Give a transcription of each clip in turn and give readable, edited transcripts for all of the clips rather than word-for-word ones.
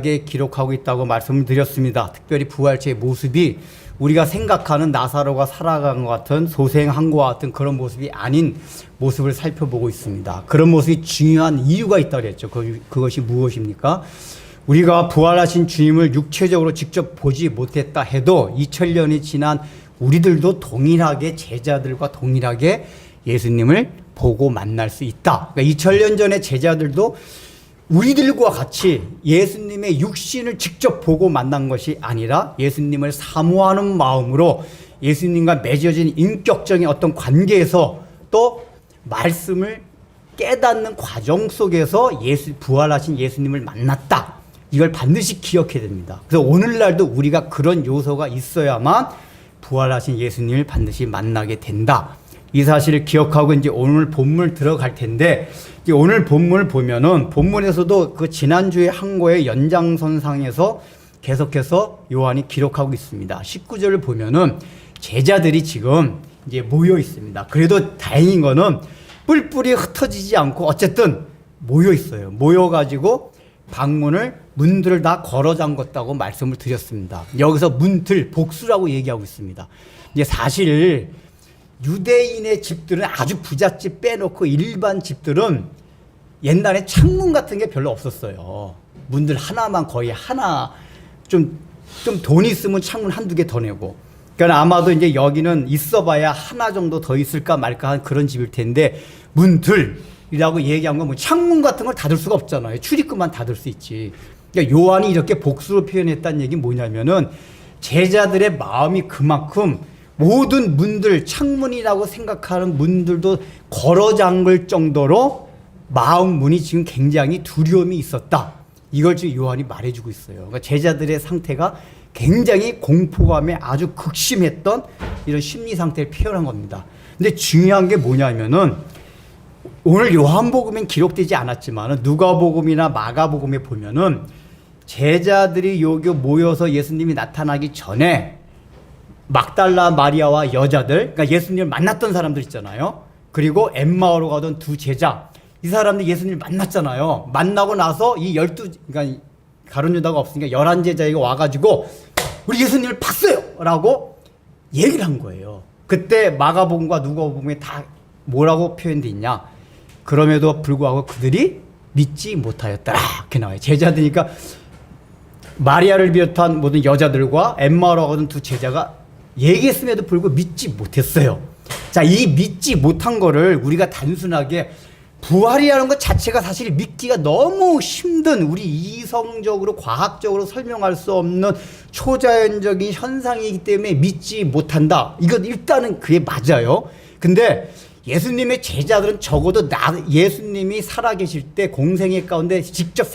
게 기록하고 있다고 말씀을 드렸습니다. 특별히 부활체의 모습이 우리가 생각하는 나사로가 살아간 것 같은 소생한 것 같은 그런 모습이 아닌 모습을 살펴보고 있습니다. 그런 모습이 중요한 이유가 있다고 그랬죠. 그것이 무엇입니까? 우리가 부활하신 주님을 육체적으로 직접 보지 못했다 해도 2000년이 지난 우리들도 동일하게 제자들과 동일하게 예수님을 보고 만날 수 있다. 그러니까 2000년 전의 제자들도 우리들과 같이 예수님의 육신을 직접 보고 만난 것이 아니라 예수님을 사모하는 마음으로 예수님과 맺어진 인격적인 어떤 관계에서 또 말씀을 깨닫는 과정 속에서 부활하신 예수님을 만났다. 이걸 반드시 기억해야 됩니다. 그래서 오늘날도 우리가 그런 요소가 있어야만 부활하신 예수님을 반드시 만나게 된다. 이 사실을 기억하고 이제 오늘 본문 들어갈 텐데, 이제 오늘 본문을 보면은 본문에서도 그 지난주에 한 거의 연장선상에서 계속해서 요한이 기록하고 있습니다. 19절을 보면은 제자들이 지금 이제 모여 있습니다. 그래도 다행인 거는 뿔뿔이 흩어지지 않고 어쨌든 모여 있어요. 모여가지고 문들을 다 걸어 잠궜다고 말씀을 드렸습니다. 여기서 문틀, 복수라고 얘기하고 있습니다. 이제 사실 유대인의 집들은 아주 부잣집 빼놓고 일반 집들은 옛날에 창문 같은 게 별로 없었어요. 문들 하나만 거의 하나, 좀 돈 있으면 창문 한두 개 더 내고. 그러니까 아마도 이제 여기는 있어봐야 하나 정도 더 있을까 말까 한 그런 집일 텐데, 문들이라고 얘기한 건 뭐 창문 같은 걸 닫을 수가 없잖아요. 출입구만 닫을 수 있지. 그러니까 요한이 이렇게 복수로 표현했다는 얘기는 뭐냐면은 제자들의 마음이 그만큼 모든 문들, 창문이라고 생각하는 문들도 걸어 잠글 정도로 마음 문이 지금 굉장히 두려움이 있었다. 이걸 지금 요한이 말해주고 있어요. 그러니까 제자들의 상태가 굉장히 공포감에 아주 극심했던 이런 심리 상태를 표현한 겁니다. 근데 중요한 게 뭐냐면은 오늘 요한복음엔 기록되지 않았지만 누가복음이나 마가복음에 보면은 제자들이 여기 모여서 예수님이 나타나기 전에 막달라 마리아와 여자들, 그러니까 예수님을 만났던 사람들 있잖아요. 그리고 엠마오로 가던 두 제자, 이 사람들 예수님을 만났잖아요. 만나고 나서 이 그러니까 가룟 유다가 없으니까 11제자가 와가지고 우리 예수님을 봤어요! 라고 얘기를 한 거예요. 그때 마가복음과 누가복음에 다 뭐라고 표현되어 있냐? 그럼에도 불구하고 그들이 믿지 못하였더라. 이렇게 나와요. 제자들이니까 마리아를 비롯한 모든 여자들과 엠마오로 가던 두 제자가 얘기했음에도 불구하고 믿지 못했어요. 자, 이 믿지 못한 거를 우리가 단순하게 부활이라는 것 자체가 사실 믿기가 너무 힘든, 우리 이성적으로 과학적으로 설명할 수 없는 초자연적인 현상이기 때문에 믿지 못한다. 이건 일단은 그게 맞아요. 근데 예수님의 제자들은 적어도 예수님이 살아계실 때 공생애 가운데 직접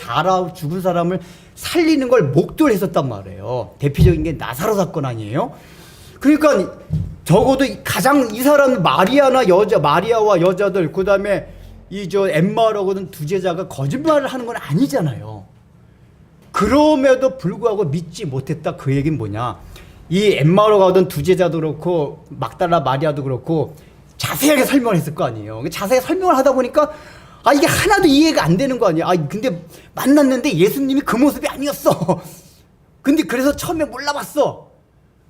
죽은 사람을 살리는 걸 목도를 했었단 말이에요. 대표적인 게 나사로 사건 아니에요? 그러니까 적어도 가장 이 사람 마리아와 여자들, 그 다음에 엠마오라고는 두 제자가 거짓말을 하는 건 아니잖아요. 그럼에도 불구하고 믿지 못했다. 그 얘기는 뭐냐? 이 엠마오로 가던 두 제자도 그렇고 막달라 마리아도 그렇고 자세하게 설명을 했을 거 아니에요. 자세하게 설명을 하다 보니까 이게 하나도 이해가 안 되는 거 아니야. 근데 만났는데 예수님이 그 모습이 아니었어. 근데 그래서 처음에 몰라봤어.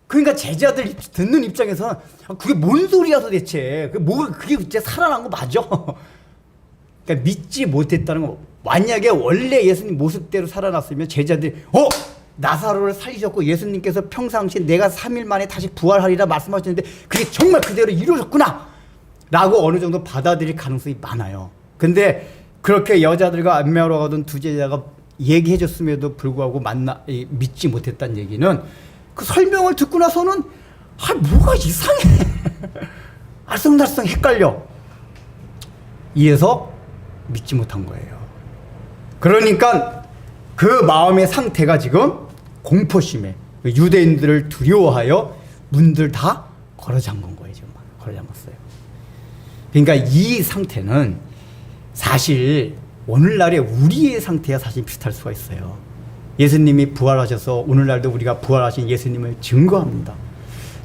그러니까 제자들 듣는 입장에서는 그게 뭔 소리야 도대체. 그게 진짜 살아난 거 맞아? 그러니까 믿지 못했다는 거. 만약에 원래 예수님 모습대로 살아났으면 제자들이 나사로를 살리셨고 예수님께서 평상시에 내가 3일 만에 다시 부활하리라 말씀하셨는데 그게 정말 그대로 이루어졌구나 라고 어느 정도 받아들일 가능성이 많아요. 근데 그렇게 여자들과 엠마오로 가던 두 제자가 얘기해 줬음에도 불구하고 믿지 못했다는 얘기는 그 설명을 듣고 나서는 뭐가 이상해. 알쏭달쏭 헷갈려. 이에서 믿지 못한 거예요. 그러니까 그 마음의 상태가 지금 공포심에 유대인들을 두려워하여 문들 다 걸어 잠근 거예요. 지금 걸어 잠갔어요. 그러니까 이 상태는 사실 오늘날의 우리의 상태와 사실 비슷할 수가 있어요. 예수님이 부활하셔서 오늘날도 우리가 부활하신 예수님을 증거합니다.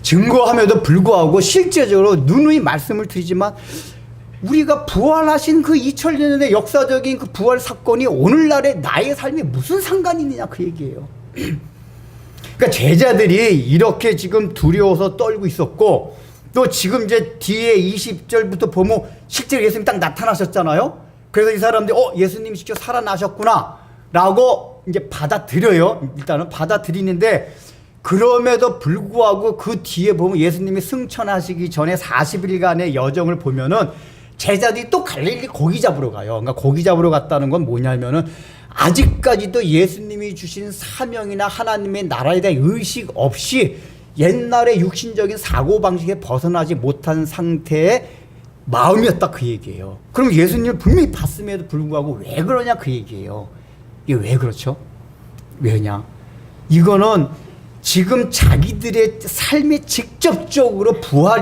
증거함에도 불구하고 실제적으로 누누이 말씀을 드리지만 우리가 부활하신 그 2000년의 역사적인 그 부활 사건이 오늘날의 나의 삶에 무슨 상관이 있느냐 그 얘기예요. 그러니까 제자들이 이렇게 지금 두려워서 떨고 있었고, 또 지금 이제 뒤에 20절부터 보면 실제로 예수님 딱 나타나셨잖아요. 그래서 이 사람들이 예수님이 직접 살아나셨구나 라고 이제 받아들여요. 일단은 받아들이는데, 그럼에도 불구하고 그 뒤에 보면 예수님이 승천하시기 전에 40일간의 여정을 보면은 제자들이 또 갈릴리 고기 잡으러 가요. 그러니까 고기 잡으러 갔다는 건 뭐냐면은 아직까지도 예수님이 주신 사명이나 하나님의 나라에 대한 의식 없이 옛날의 육신적인 사고방식에 벗어나지 못한 상태의 마음이었다 그 얘기예요. 그럼 예수님을 분명히 봤음에도 불구하고 왜 그러냐 그 얘기예요. 이게 왜 그렇죠? 왜냐? 이거는 지금 자기들의 삶에 직접적으로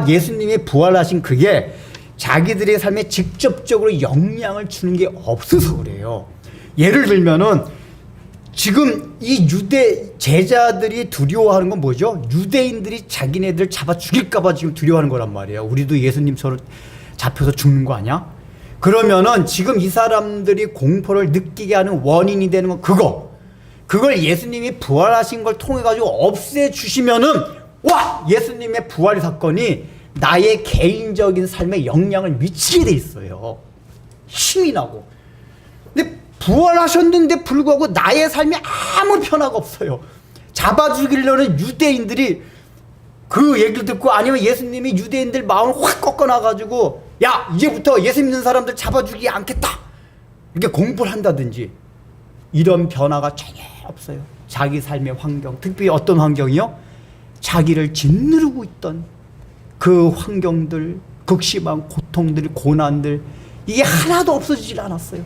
예수님이 부활하신 그게 자기들의 삶에 직접적으로 영향을 주는 게 없어서 그래요. 예를 들면은 지금 이 유대 제자들이 두려워하는 건 뭐죠? 유대인들이 자기네들 잡아 죽일까봐 지금 두려워하는 거란 말이에요. 우리도 예수님처럼 잡혀서 죽는 거 아니야? 그러면은 지금 이 사람들이 공포를 느끼게 하는 원인이 되는 건 그걸 예수님이 부활하신 걸 통해 가지고 없애주시면은 예수님의 부활 사건이 나의 개인적인 삶에 영향을 미치게 돼 있어요. 힘이 나고. 근데 부활하셨는데 불구하고 나의 삶에 아무 변화가 없어요. 잡아 죽이려는 유대인들이 그 얘기를 듣고, 아니면 예수님이 유대인들 마음을 확 꺾어놔가지고 야 이제부터 예수 믿는 사람들 잡아 죽이지 않겠다 이렇게 공부를 한다든지, 이런 변화가 전혀 없어요. 자기 삶의 환경, 특별히 어떤 환경이요? 자기를 짓누르고 있던 그 환경들, 극심한 고통들, 고난들, 이게 하나도 없어지질 않았어요.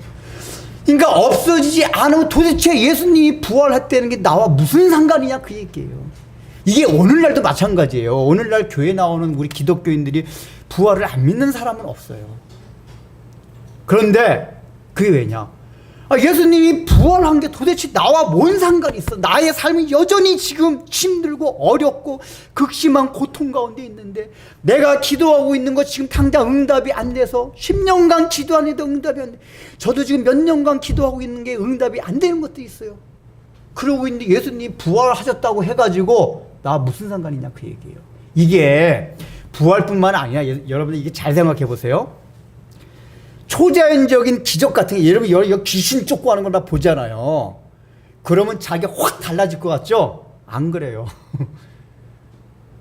그러니까 없어지지 않으면 도대체 예수님이 부활했다는 게 나와 무슨 상관이냐 그 얘기예요. 이게 오늘날도 마찬가지예요. 오늘날 교회 나오는 우리 기독교인들이 부활을 안 믿는 사람은 없어요. 그런데 그게 왜냐? 예수님이 부활한 게 도대체 나와 뭔 상관이 있어? 나의 삶이 여전히 지금 힘들고 어렵고 극심한 고통 가운데 있는데, 내가 기도하고 있는 거 지금 당장 응답이 안 돼서 10년간 기도하는데도 응답이 안 돼. 저도 지금 몇 년간 기도하고 있는 게 응답이 안 되는 것도 있어요. 그러고 있는데 예수님이 부활하셨다고 해가지고 나 무슨 상관이냐 그 얘기예요. 이게 부활뿐만 아니라 여러분들 이게 잘 생각해 보세요. 초자연적인 기적 같은 게, 여러분 여기 귀신 쫓고 하는 걸 다 보잖아요. 그러면 자기가 확 달라질 것 같죠? 안 그래요.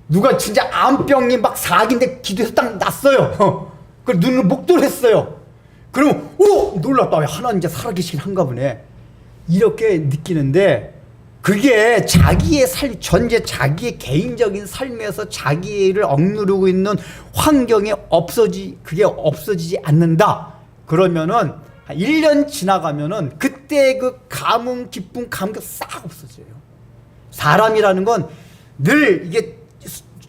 누가 진짜 암병이 막 사기인데 기도해서 딱 났어요. 그 눈을 목도했어요. 그러면 놀랍다, 하나님 이제 살아계시긴 한가 보네 이렇게 느끼는데, 그게 자기의 전제 자기의 개인적인 삶에서 자기를 억누르고 있는 환경에 그게 없어지지 않는다. 그러면은 1년 지나가면은 그때 그 감흥, 기쁨, 감격 싹 없어져요. 사람이라는 건 늘 이게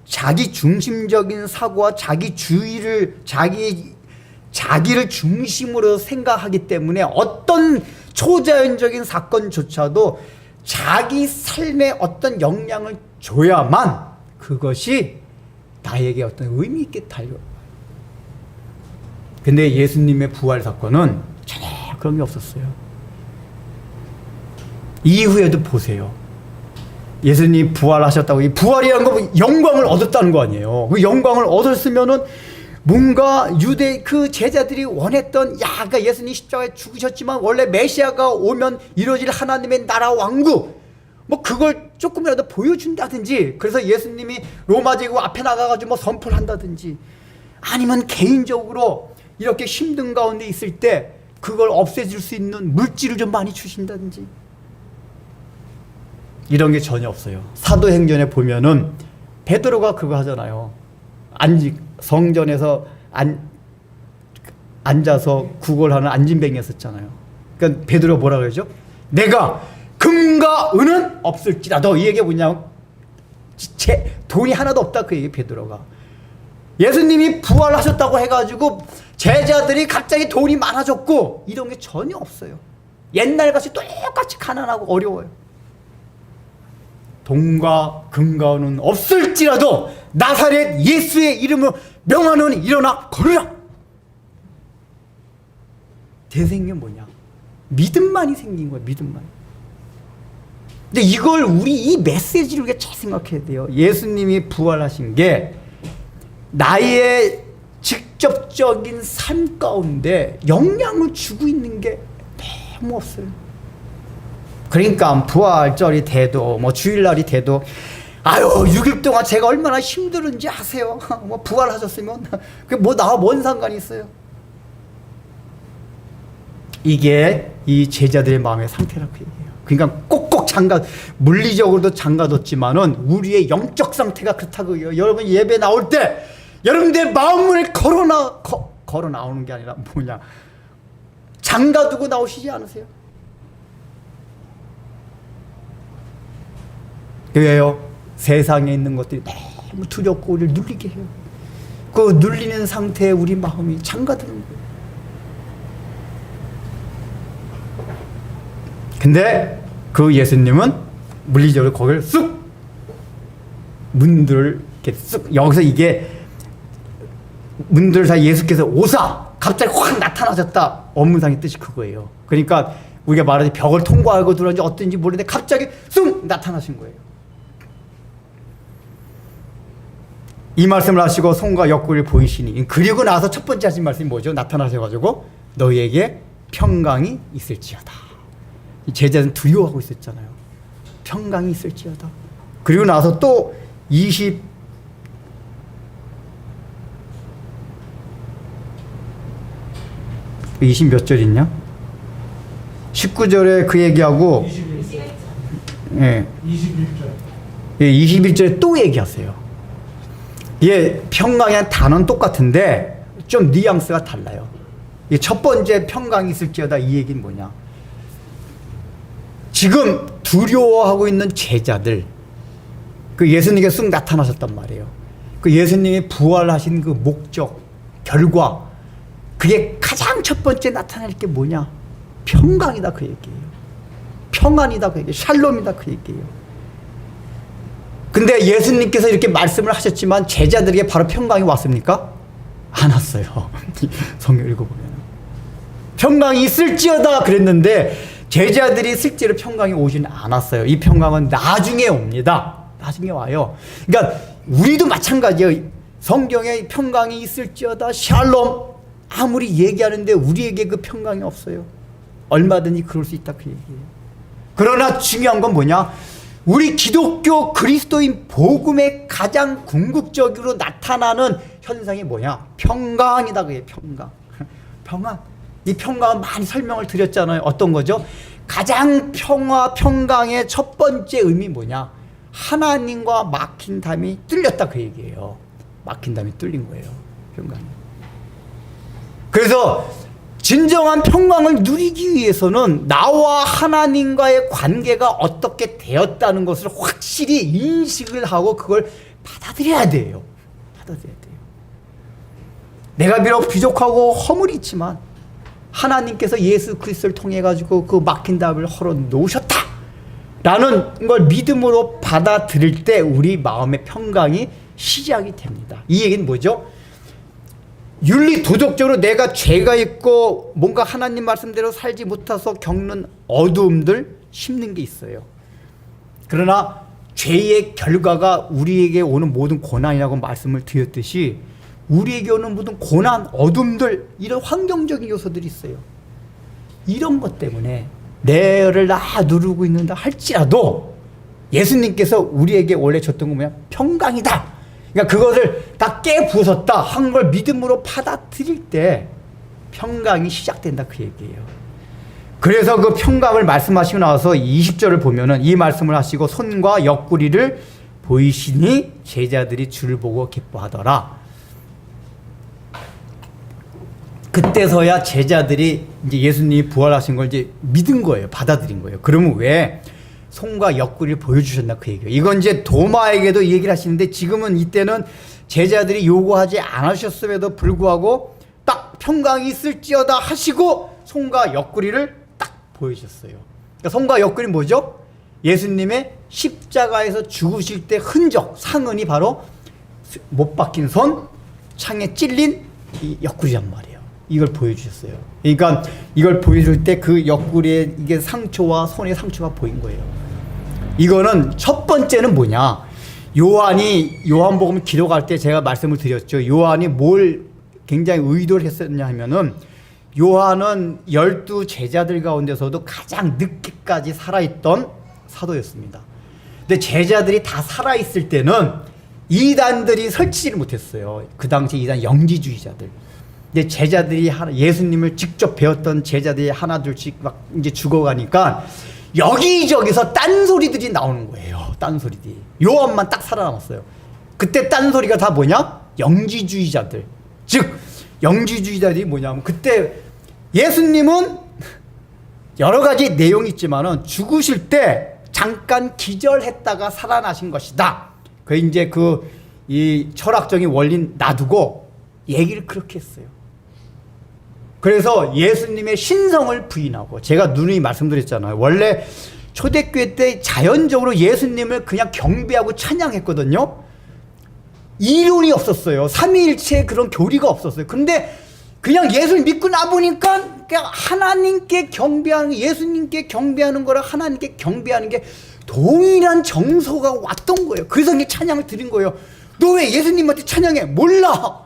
자기 중심적인 사고와 자기를 중심으로 생각하기 때문에 어떤 초자연적인 사건조차도 자기 삶에 어떤 영향을 줘야만 그것이 나에게 어떤 의미 있게 달려요. 근데 예수님의 부활 사건은 전혀 그런 게 없었어요. 이후에도 보세요. 예수님이 부활하셨다고, 이 부활이라는 거 영광을 얻었다는 거 아니에요. 그 영광을 얻었으면은 뭔가 유대 그 제자들이 원했던, 그러니까 예수님 십자가에 죽으셨지만 원래 메시아가 오면 이루어질 하나님의 나라 왕국, 뭐 그걸 조금이라도 보여준다든지, 그래서 예수님이 로마 제국 앞에 나가가지고 뭐 선포를 한다든지, 아니면 개인적으로 이렇게 힘든 가운데 있을 때 그걸 없애줄 수 있는 물질을 좀 많이 주신다든지, 이런 게 전혀 없어요. 사도행전에 보면은 베드로가 그거 하잖아요. 성전에서 앉아서 구걸하는 안진뱅이였었잖아요. 그러니까 베드로가 뭐라 그러죠? 내가 금과 은은 없을지라도, 이 얘기가 뭐냐면 돈이 하나도 없다 그 얘기. 베드로가 예수님이 부활하셨다고 해가지고 제자들이 갑자기 돈이 많아졌고 이런 게 전혀 없어요. 옛날같이 똑같이 가난하고 어려워요. 돈과 금과 은은 없을지라도 나사렛 예수의 이름으로 명하노니 일어나 걸으라. 되새긴 게 뭐냐? 믿음만이 생긴 거예요. 믿음만. 근데 이걸 이 메시지를 우리가 잘 생각해야 돼요. 예수님이 부활하신 게 나의 직접적인 삶 가운데 영향을 주고 있는 게 너무 없어요. 그러니까 부활절이 돼도 주일날이 돼도 아유 6일 동안 제가 얼마나 힘들은지 아세요? 부활하셨으면 그게 나와 뭔 상관이 있어요? 이게 이 제자들의 마음의 상태라고 얘기해요. 그러니까 꼭꼭 물리적으로도 장가뒀지만은 우리의 영적 상태가 그렇다고요. 여러분 예배 나올 때 여러분들 마음을 걸어 나오는 게 아니라 뭐냐? 장가두고 나오시지 않으세요? 왜요? 세상에 있는 것들이 너무 두렵고 우리를 눌리게 해요. 그 눌리는 상태에 우리 마음이 장가드는 거예요. 근데 그 예수님은 물리적으로 거기를 쑥 문들을 이렇게 쑥 여기서 이게 문들 사이 예수께서 오사 갑자기 확 나타나셨다. 원문상의 뜻이 그거예요. 그러니까 우리가 말하지 벽을 통과하고 들어온지 어떤지 모르는데 갑자기 쑥 나타나신 거예요. 이 말씀을 하시고 손과 옆구리를 보이시니 그리고 나서 첫 번째 하신 말씀이 뭐죠? 나타나셔가지고 너희에게 평강이 있을지어다. 이 제자는 두려워하고 있었잖아요. 평강이 있을지어다. 그리고 나서 또 20몇 절 있냐? 19절에 그 얘기하고 21절. 예. 21절. 예, 21절에 또 얘기하세요. 예, 평강이란 단어는 똑같은데 좀 뉘앙스가 달라요. 이 첫 번째 평강이 있을지어다 이 얘기는 뭐냐? 지금 두려워하고 있는 제자들, 그 예수님께 쑥 나타나셨단 말이에요. 그 예수님이 부활하신 그 목적, 결과, 그게 가장 첫 번째 나타날 게 뭐냐? 평강이다 그 얘기예요. 평안이다 그 얘기예요. 샬롬이다 그 얘기예요. 근데 예수님께서 이렇게 말씀을 하셨지만 제자들에게 바로 평강이 왔습니까? 안 왔어요. 성경 읽어보면. 평강이 있을지어다 그랬는데 제자들이 실제로 평강이 오지는 않았어요. 이 평강은 나중에 옵니다. 나중에 와요. 그러니까 우리도 마찬가지예요. 성경에 평강이 있을지어다 샬롬 아무리 얘기하는데 우리에게 그 평강이 없어요. 얼마든지 그럴 수 있다 그 얘기예요. 그러나 중요한 건 뭐냐? 우리 기독교 그리스도인 복음에 가장 궁극적으로 나타나는 현상이 뭐냐? 평강이다 그게 평강. 평안. 이 평강은 많이 설명을 드렸잖아요. 어떤 거죠? 가장 평강의 첫 번째 의미 뭐냐? 하나님과 막힌 담이 뚫렸다 그 얘기예요. 막힌 담이 뚫린 거예요. 평강이. 그래서 진정한 평강을 누리기 위해서는 나와 하나님과의 관계가 어떻게 되었다는 것을 확실히 인식을 하고 그걸 받아들여야 돼요. 받아들여야 돼요. 내가 비록 부족하고 허물이 있지만 하나님께서 예수 그리스도를 통해 가지고 그 막힌 답을 헐어 놓으셨다 라는 걸 믿음으로 받아들일 때 우리 마음의 평강이 시작이 됩니다. 이 얘기는 뭐죠? 윤리 도덕적으로 내가 죄가 있고 뭔가 하나님 말씀대로 살지 못해서 겪는 어두움들 심는 게 있어요. 그러나 죄의 결과가 우리에게 오는 모든 고난이라고 말씀을 드렸듯이 우리에게 오는 모든 고난, 어둠들 이런 환경적인 요소들이 있어요. 이런 것 때문에 내를 누르고 있는다 할지라도 예수님께서 우리에게 원래 줬던 건 뭐냐? 평강이다. 그러니까 그것을 다 깨부쉈다 한 걸 믿음으로 받아들일 때 평강이 시작된다 그 얘기예요. 그래서 그 평강을 말씀하시고 나서 20절을 보면은 이 말씀을 하시고 손과 옆구리를 보이시니 제자들이 주를 보고 기뻐하더라. 그때서야 제자들이 이제 예수님이 부활하신 걸 이제 믿은 거예요. 받아들인 거예요. 그러면 왜 손과 옆구리를 보여주셨나 그 얘기예요. 이건 이제 도마에게도 이 얘기를 하시는데 지금은 이때는 제자들이 요구하지 않으셨음에도 불구하고 딱 평강이 있을지어다 하시고 손과 옆구리를 딱 보여주셨어요. 그러니까 손과 옆구리는 뭐죠? 예수님의 십자가에서 죽으실 때 흔적, 상흔이 바로 못 박힌 손, 창에 찔린 이 옆구리란 말이에요. 이걸 보여주셨어요. 그러니까 이걸 보여줄 때 그 옆구리에 이게 상처와 손의 상처가 보인 거예요. 이거는 첫 번째는 뭐냐? 요한복음 기록할 때 제가 말씀을 드렸죠. 요한이 뭘 굉장히 의도를 했었냐 하면은 요한은 12 제자들 가운데서도 가장 늦게까지 살아있던 사도였습니다. 근데 제자들이 다 살아있을 때는 이단들이 설치지를 못했어요. 그 당시 이단 영지주의자들. 근데 제자들이 예수님을 직접 배웠던 제자들이 하나둘씩 막 이제 죽어가니까 여기저기서 딴소리들이 나오는 거예요. 딴소리들이. 요한만 딱 살아남았어요. 그때 딴소리가 다 뭐냐? 영지주의자들. 즉 영지주의자들이 뭐냐면 그때 예수님은 여러 가지 내용이 있지만은 죽으실 때 잠깐 기절했다가 살아나신 것이다. 그 이제 이 철학적인 원리 놔두고 얘기를 그렇게 했어요. 그래서 예수님의 신성을 부인하고 제가 누누이 말씀드렸잖아요. 원래 초대교회 때 자연적으로 예수님을 그냥 경배하고 찬양했거든요. 이론이 없었어요. 삼위일체의 그런 교리가 없었어요. 근데 그냥 예수를 믿고 나보니까 그냥 하나님께 경배하는 게, 예수님께 경배하는 거랑 하나님께 경배하는 게 동일한 정서가 왔던 거예요. 그래서 이게 찬양을 드린 거예요. 너 왜 예수님한테 찬양해? 몰라.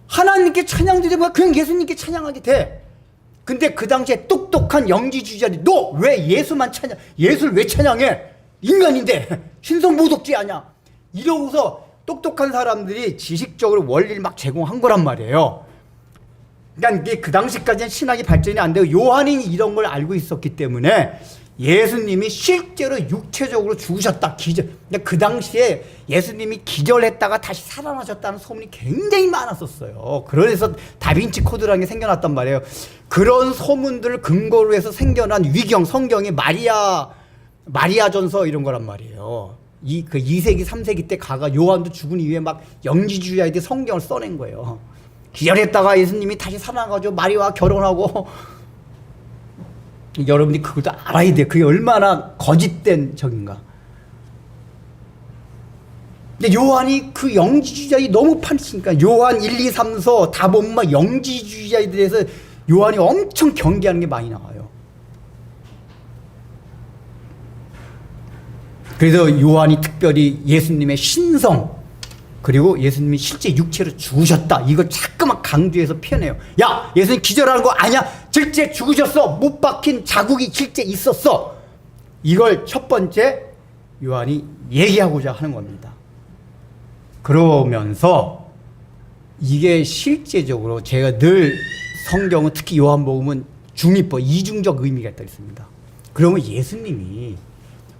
하나님께 찬양 드리면 그냥 예수님께 찬양하게 돼. 근데 그 당시에 똑똑한 영지주의자들이 너 왜 예수만 예수를 왜 찬양해? 인간인데 신성모독죄 아니야. 이러고서 똑똑한 사람들이 지식적으로 원리를 막 제공한 거란 말이에요. 그러니까 이게 그 당시까지는 신학이 발전이 안 되고 요한이 이런 걸 알고 있었기 때문에 예수님이 실제로 육체적으로 죽으셨다. 그 당시에 예수님이 기절했다가 다시 살아나셨다는 소문이 굉장히 많았었어요. 그래서 다빈치 코드라는 게 생겨났단 말이에요. 그런 소문들을 근거로 해서 생겨난 위경, 성경이 마리아전서 이런 거란 말이에요. 2세기, 3세기 때 요한도 죽은 이후에 막 영지주의자들이 성경을 써낸 거예요. 기절했다가 예수님이 다시 살아나가지고 마리아와 결혼하고 여러분이 그것도 알아야 돼요. 그게 얼마나 거짓된 적인가. 근데 요한이 그 영지주의자들이 너무 판치니까 요한 1, 2, 3서 다 보면 영지주의자에 대해서 요한이 엄청 경계하는 게 많이 나와요. 그래서 요한이 특별히 예수님의 신성 그리고 예수님이 실제 육체로 죽으셨다. 이걸 자꾸만 강조해서 표현해요. 야, 예수님 기절하는 거 아니야? 실제 죽으셨어. 못 박힌 자국이 실제 있었어. 이걸 첫 번째 요한이 얘기하고자 하는 겁니다. 그러면서 이게 실제적으로 제가 늘 성경은 특히 요한복음은 중립법, 이중적 의미가 있다 했습니다. 그러면 예수님이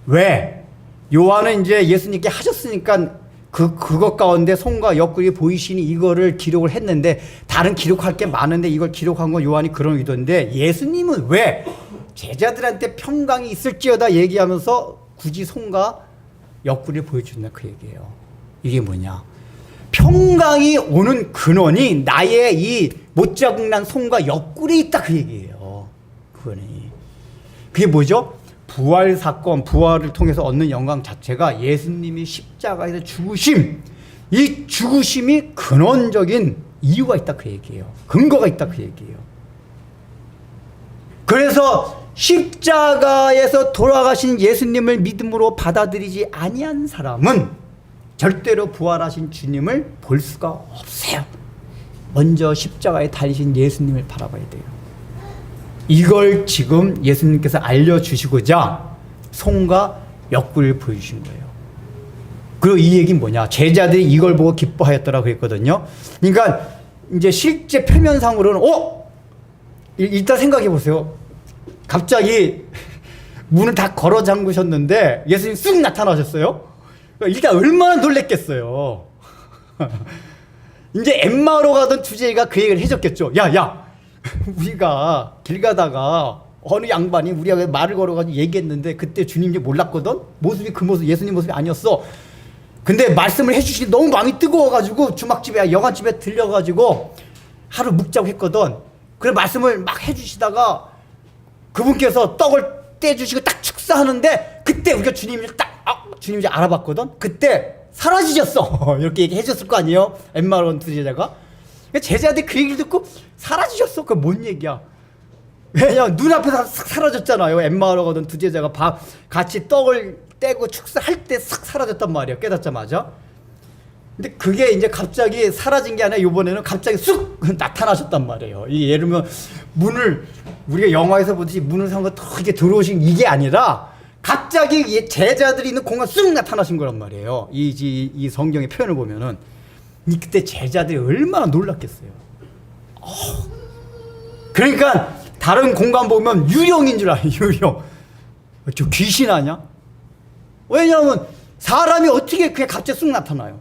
왜 요한은 이제 예수님께 하셨으니까 그것 가운데 손과 옆구리 보이시니 이거를 기록을 했는데 다른 기록할 게 많은데 이걸 기록한 건 요한이 그런 의도인데 예수님은 왜 제자들한테 평강이 있을지어다 얘기하면서 굳이 손과 옆구리를 보여준다 그 얘기예요. 이게 뭐냐? 평강이 오는 근원이 나의 이 못자국난 손과 옆구리에 있다 그 얘기예요. 그게 뭐죠? 부활 사건, 부활을 통해서 얻는 영광 자체가 예수님이 십자가에서 죽으심, 이 죽으심이 근원적인 이유가 있다 그 얘기예요. 근거가 있다 그 얘기예요. 그래서 십자가에서 돌아가신 예수님을 믿음으로 받아들이지 아니한 사람은 절대로 부활하신 주님을 볼 수가 없어요. 먼저 십자가에 달리신 예수님을 바라봐야 돼요. 이걸 지금 예수님께서 알려주시고자 손과 옆구리를 보여주신 거예요. 그리고 이 얘기는 뭐냐? 제자들이 이걸 보고 기뻐하였더라 그랬거든요. 그러니까 이제 실제 표면상으로는 일단 생각해 보세요. 갑자기 문을 다 걸어 잠그셨는데 예수님 쑥 나타나셨어요. 일단 얼마나 놀랬겠어요. 이제 엠마오로 가던 주제가 그 얘기를 해줬겠죠. 야 우리가 길 가다가 어느 양반이 우리가 말을 걸어가지고 얘기했는데 그때 주님이 몰랐거든? 모습이 그 모습, 예수님 모습이 아니었어. 근데 말씀을 해주시기 너무 마음이 뜨거워가지고 주막집에, 여관집에 들려가지고 하루 묵자고 했거든. 그래 말씀을 막 해주시다가 그분께서 떡을 떼주시고 딱 축사하는데 그때 우리가 주님을 주님이 알아봤거든? 그때 사라지셨어. 이렇게 얘기해 줬을 거 아니에요? 엠마오로 온 제자가. 제자들이 그 얘기를 듣고 사라지셨어. 그게 뭔 얘기야? 왜냐면 눈앞에서 싹 사라졌잖아요. 엠마오로 가던 두 제자가 같이 떡을 떼고 축사할 때 싹 사라졌단 말이야. 깨닫자마자. 근데 그게 이제 갑자기 사라진 게 아니라 이번에는 갑자기 쑥 나타나셨단 말이에요. 예를 들면 문을 우리가 영화에서 보듯이 문을 삼고 턱 이렇게 들어오신 이게 아니라 갑자기 제자들이 있는 공간 쑥 나타나신 거란 말이에요. 이 성경의 표현을 보면은 그때 제자들이 얼마나 놀랐겠어요. 그러니까 다른 공간 보면 유령인 줄 알아요. 유령. 저 귀신 아니야? 왜냐하면 사람이 어떻게 그냥 갑자기 쑥 나타나요.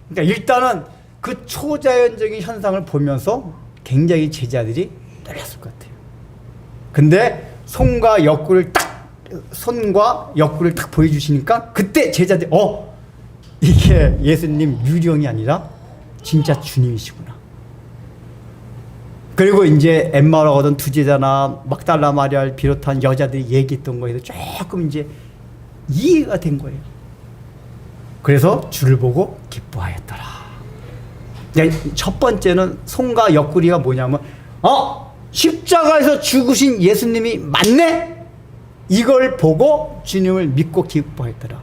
그러니까 일단은 그 초자연적인 현상을 보면서 굉장히 제자들이 놀랐을 것 같아요. 근데 손과 옆구리를 딱 보여주시니까 그때 제자들이 이게 예수님 유령이 아니라 진짜 주님이시구나. 그리고 이제 엠마오로 가던 두 제자나 막달라 마리아를 비롯한 여자들이 얘기했던 거에서 조금 이제 이해가 된 거예요. 그래서 주를 보고 기뻐하였더라. 첫 번째는 손과 옆구리가 뭐냐면 십자가에서 죽으신 예수님이 맞네? 이걸 보고 주님을 믿고 기뻐했더라.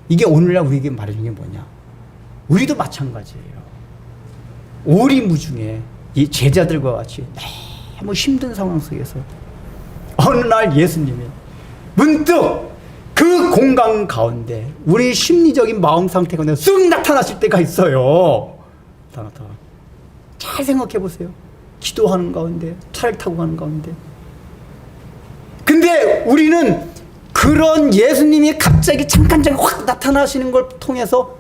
이게 오늘날 우리에게 말해주는 게 뭐냐? 우리도 마찬가지예요. 오리무중에 이 제자들과 같이 너무 힘든 상황 속에서 어느 날 예수님이 문득 그 공간 가운데 우리 심리적인 마음 상태 가운데 쑥 나타나실 때가 있어요. 잘 생각해 보세요. 기도하는 가운데, 차를 타고 가는 가운데. 근데 우리는 그런 예수님이 갑자기 잠깐 확 나타나시는 걸 통해서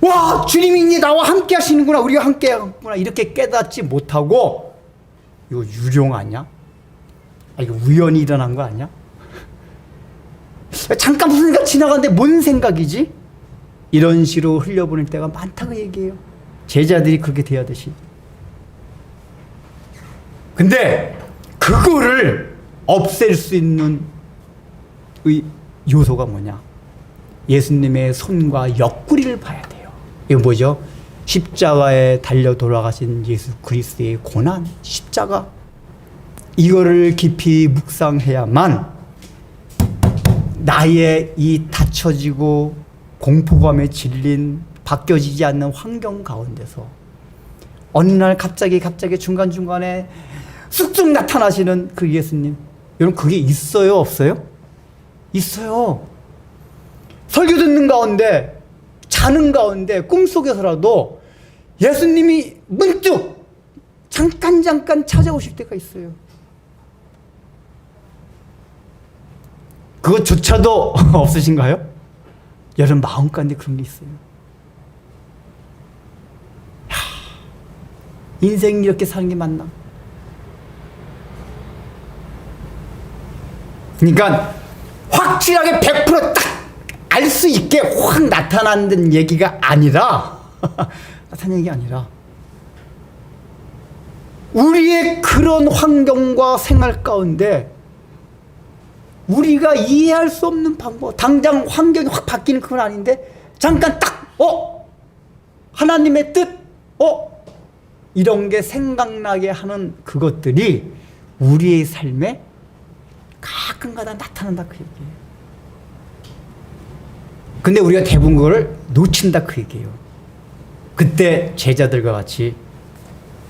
와, 주님이 나와 함께 하시는구나, 우리가 함께 하구나 이렇게 깨닫지 못하고 이거 유령 아니야? 이거 우연히 일어난 거 아니야? 잠깐 무슨 생각 지나가는데 뭔 생각이지? 이런 식으로 흘려보낼 때가 많다고 얘기해요. 제자들이 그렇게 돼야 되시. 근데 그거를 없앨 수 있는 요소가 뭐냐? 예수님의 손과 옆구리를 봐야 돼요. 이거 뭐죠? 십자가에 달려 돌아가신 예수 그리스도의 고난, 십자가. 이거를 깊이 묵상해야만 나의 이 닫혀지고 공포감에 질린 바뀌어지지 않는 환경 가운데서 어느 날 갑자기 중간중간에 쑥쑥 나타나시는 그 예수님. 여러분 그게 있어요? 없어요? 있어요. 설교 듣는 가운데, 자는 가운데, 꿈속에서라도 예수님이 문득 잠깐 찾아오실 때가 있어요. 그것조차도 없으신가요? 여러분 마음 가운데 그런 게 있어요. 인생 이렇게 사는 게 맞나? 그러니까 확실하게 100% 딱 알 수 있게 확 나타나는 얘기가 아니라 나타나는 얘기가 아니라 우리의 그런 환경과 생활 가운데 우리가 이해할 수 없는 방법, 당장 환경이 확 바뀌는 그건 아닌데 잠깐 딱 하나님의 뜻 이런 게 생각나게 하는 그것들이 우리의 삶에 가끔가다 나타난다 그 얘기예요. 근데 우리가 대부분 그걸 놓친다 그 얘기예요. 그때 제자들과 같이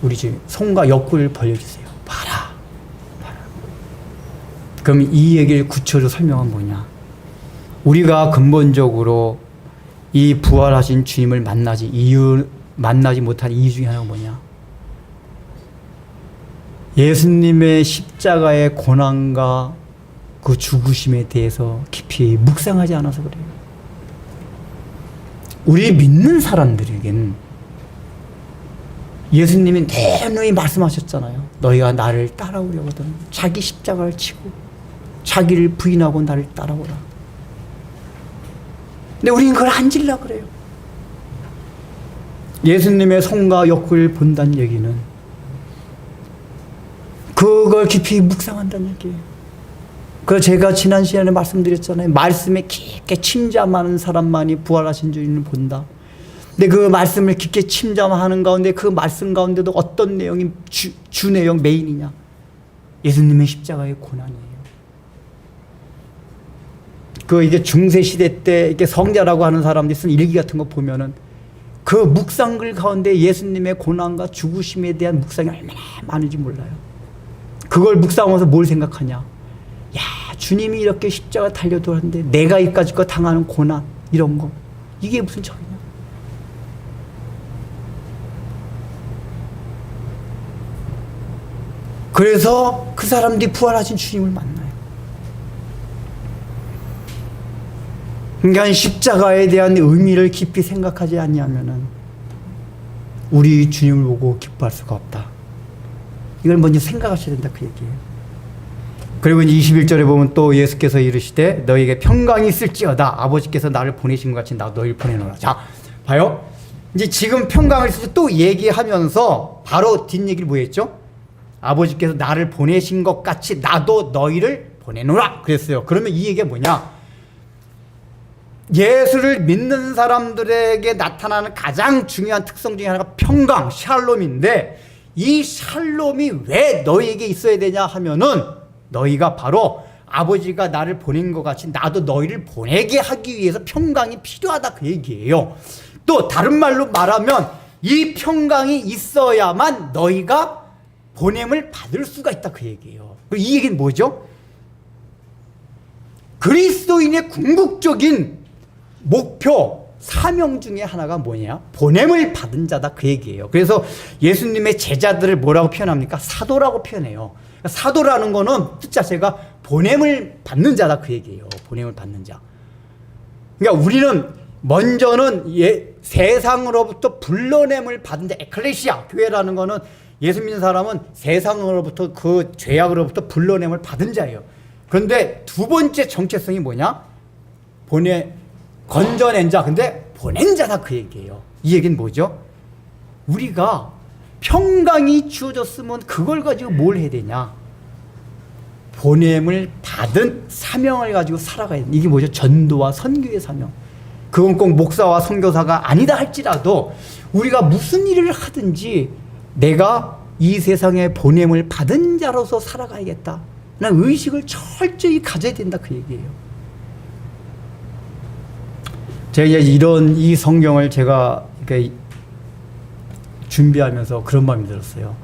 우리 지금 손과 옆구리를 벌려주세요. 봐라. 그럼 이 얘기를 구체적으로 설명은 뭐냐? 우리가 근본적으로 이 부활하신 주님을 만나지 못한 이유 중에 하나가 뭐냐? 예수님의 십자가의 고난과 그 죽으심에 대해서 깊이 묵상하지 않아서 그래요. 우리 믿는 사람들에겐 예수님이 내놓이 말씀하셨잖아요. 너희가 나를 따라오려거든 자기 십자가를 치고 자기를 부인하고 나를 따라오라. 근데 우리는 그걸 안 지려고 그래요. 예수님의 손과 옆구리를 본다는 얘기는 그걸 깊이 묵상한다는 얘기예요. 그래서 제가 지난 시간에 말씀드렸잖아요. 말씀에 깊게 침잠하는 사람만이 부활하신 주님을 본다. 근데 그 말씀을 깊게 침잠하는 가운데 그 말씀 가운데도 어떤 내용이 주 내용 메인이냐? 예수님의 십자가의 고난이에요. 이게 중세 시대 때 이렇게 성자라고 하는 사람들이 쓴 일기 같은 거 보면은 그 묵상글 가운데 예수님의 고난과 죽으심에 대한 묵상이 얼마나 많은지 몰라요. 그걸 묵상하면서 뭘 생각하냐? 야, 주님이 이렇게 십자가 달려들었는데 내가 이까짓 거 당하는 고난 이런 거 이게 무슨 절이냐? 그래서 그 사람들이 부활하신 주님을 만나요. 그러니까 십자가에 대한 의미를 깊이 생각하지 않냐면은 우리 주님을 보고 기뻐할 수가 없다. 이걸 먼저 생각하셔야 된다 그 얘기예요. 그리고 21절에 보면 또 예수께서 이르시되 너희에게 평강이 있을지어다. 아버지께서 나를 보내신 것 같이 나도 너희를 보내노라. 자, 봐요. 이제 지금 평강을 있어서 또 얘기하면서 바로 뒷얘기를 뭐 했죠? 아버지께서 나를 보내신 것 같이 나도 너희를 보내노라 그랬어요. 그러면 이 얘기가 뭐냐? 예수를 믿는 사람들에게 나타나는 가장 중요한 특성 중에 하나가 평강, 샬롬인데 이 샬롬이 왜 너희에게 있어야 되냐 하면은 너희가 바로 아버지가 나를 보낸 것 같이 나도 너희를 보내게 하기 위해서 평강이 필요하다 그 얘기예요. 또 다른 말로 말하면 이 평강이 있어야만 너희가 보냄을 받을 수가 있다 그 얘기예요. 이 얘기는 뭐죠? 그리스도인의 궁극적인 목표, 사명 중에 하나가 뭐냐? 보냄을 받은 자다 그 얘기예요. 그래서 예수님의 제자들을 뭐라고 표현합니까? 사도라고 표현해요. 사도라는 거는 뜻 자체가 보냄을 받는 자다 그 얘기예요. 보냄을 받는 자. 그러니까 우리는 먼저는 세상으로부터 불러냄을 받은 자, 에클레시아, 교회라는 거는 예수 믿는 사람은 세상으로부터 그 죄악으로부터 불러냄을 받은 자예요. 그런데 두 번째 정체성이 뭐냐? 건져낸 자, 근데 보낸 자다 그 얘기예요. 이 얘기는 뭐죠? 우리가 평강이 주어졌으면 그걸 가지고 뭘 해야 되냐? 보냄을 받은 사명을 가지고 살아가야 돼. 이게 뭐죠? 전도와 선교의 사명. 그건 꼭 목사와 선교사가 아니다 할지라도 우리가 무슨 일을 하든지 내가 이 세상에 보냄을 받은 자로서 살아가야겠다. 라는 의식을 철저히 가져야 된다 그 얘기예요. 제가 이제 이 성경을 제가 이렇게 준비하면서 그런 마음이 들었어요.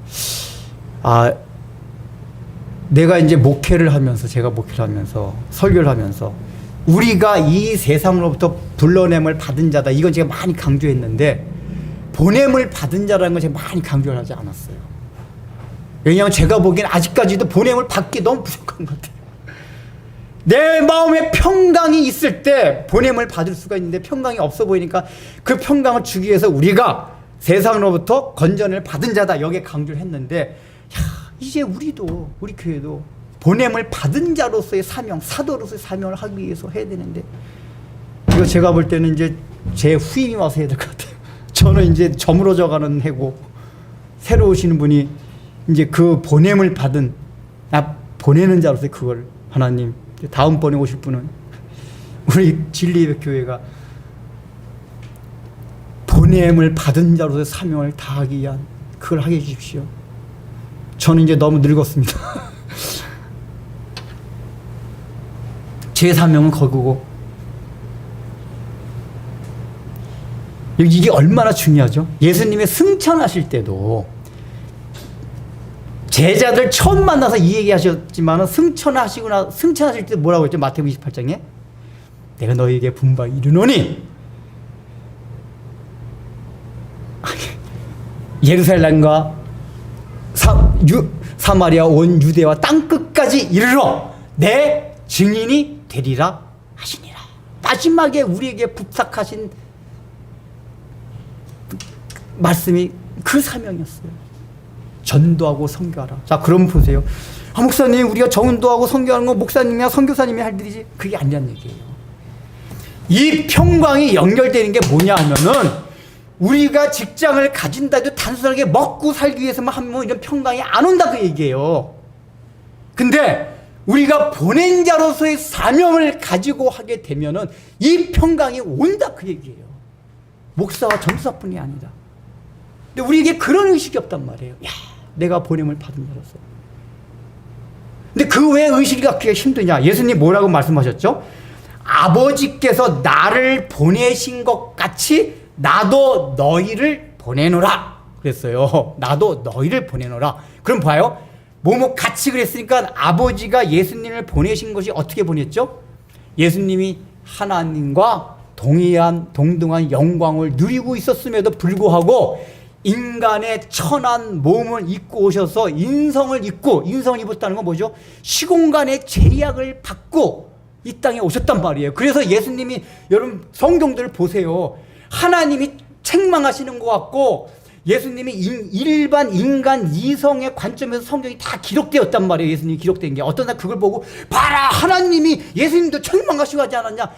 내가 이제 제가 목회를 하면서 설교를 하면서 우리가 이 세상으로부터 불러냄을 받은 자다. 이건 제가 많이 강조했는데 보냄을 받은 자라는 건 제가 많이 강조를 하지 않았어요. 왜냐하면 제가 보기엔 아직까지도 보냄을 받기 너무 부족한 것 같아요. 내 마음에 평강이 있을 때 보냄을 받을 수가 있는데 평강이 없어 보이니까 그 평강을 주기 위해서 우리가 세상으로부터 건전을 받은 자다. 여기에 강조를 했는데 이제 우리 교회도 보냄을 받은 자로서의 사명, 사도로서의 사명을 하기 위해서 해야 되는데 이거 제가 볼 때는 이제 제 후임이 와서 해야 될 것 같아요. 저는 이제 저물어져 가는 해고 새로 오시는 분이 이제 그 보냄을 받은 보내는 자로서의 그걸 하나님 다음번에 오실 분은 우리 진리의 교회가 보냄을 받은 자로서의 사명을 다하기 위한 그걸 하게 해주십시오. 저는 이제 너무 늙었습니다. 제 사명은 거기고 이게 얼마나 중요하죠? 예수님의 승천하실 때도 제자들 처음 만나서 이 얘기 하셨지만 승천하실 때 뭐라고 했죠? 마태복음 28장에 내가 너희에게 분바 이르노니 예루살렘과 사마리아 온 유대와 땅끝까지 이르러 내 증인이 되리라 하시니라. 마지막에 우리에게 부탁하신 말씀이 그 사명이었어요. 전도하고 선교하라. 자, 그럼 보세요. 목사님, 우리가 전도하고 선교하는 건 목사님이나 선교사님이 할 일이지. 그게 아니란 얘기예요. 이 평강이 연결되는 게 뭐냐 하면은 우리가 직장을 가진다 해도 단순하게 먹고 살기 위해서만 하면 이런 평강이 안 온다 그 얘기예요. 근데 우리가 보낸 자로서의 사명을 가지고 하게 되면은 이 평강이 온다 그 얘기예요. 목사와 전도사뿐이 아니다. 근데 우리에게 그런 의식이 없단 말이에요. 야, 내가 보냄을 받은 자로서. 근데 그 왜 의식이 갖기가 힘드냐? 예수님 뭐라고 말씀하셨죠? 아버지께서 나를 보내신 것 같이 나도 너희를 보내노라 그랬어요. 나도 너희를 보내노라. 그럼 봐요. 뭐뭐 같이 그랬으니까 아버지가 예수님을 보내신 것이 어떻게 보냈죠? 예수님이 하나님과 동등한 영광을 누리고 있었음에도 불구하고 인간의 천한 몸을 입고 오셔서 인성을 입었다는 건 뭐죠? 시공간의 제약을 받고 이 땅에 오셨단 말이에요. 그래서 예수님이, 여러분 성경들을 보세요. 하나님이 책망하시는 것 같고 예수님이 일반 인간 이성의 관점에서 성경이 다 기록되었단 말이에요. 예수님이 기록된 게. 어떤 날 그걸 보고 봐라, 하나님이 예수님도 책망하시고 하지 않았냐.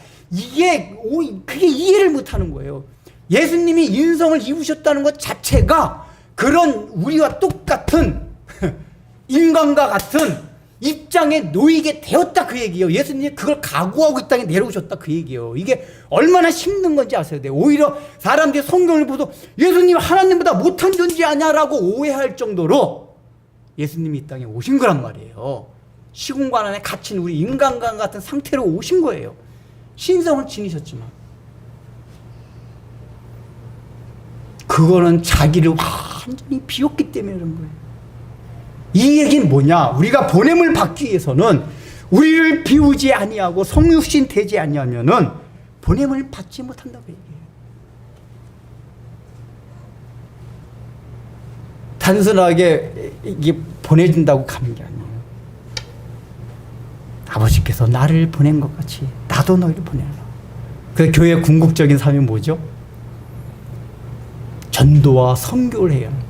그게 이해를 못하는 거예요. 예수님이 인성을 입으셨다는 것 자체가 그런 우리와 똑같은 인간과 같은 입장에 놓이게 되었다 그 얘기예요. 예수님이 그걸 각오하고 이 땅에 내려오셨다 그 얘기예요. 이게 얼마나 힘든 건지 아셔야 돼요. 오히려 사람들이 성경을 보도 예수님 하나님보다 못한 존재 아냐라고 오해할 정도로 예수님이 이 땅에 오신 거란 말이에요. 시공간 안에 갇힌 우리 인간과 같은 상태로 오신 거예요. 신성을 지니셨지만 그거는 자기를 완전히 비웠기 때문에 그런 거예요. 이 얘기는 뭐냐? 우리가 보냄을 받기 위해서는 우리를 비우지 아니하고 성육신 되지 아니하면은 보냄을 받지 못한다고 얘기해요. 단순하게 이게 보내준다고 가는 게 아니에요. 아버지께서 나를 보낸 것 같이 나도 너희를 보내라. 그 교회의 궁극적인 삶이 뭐죠? 전도와 선교를 해요.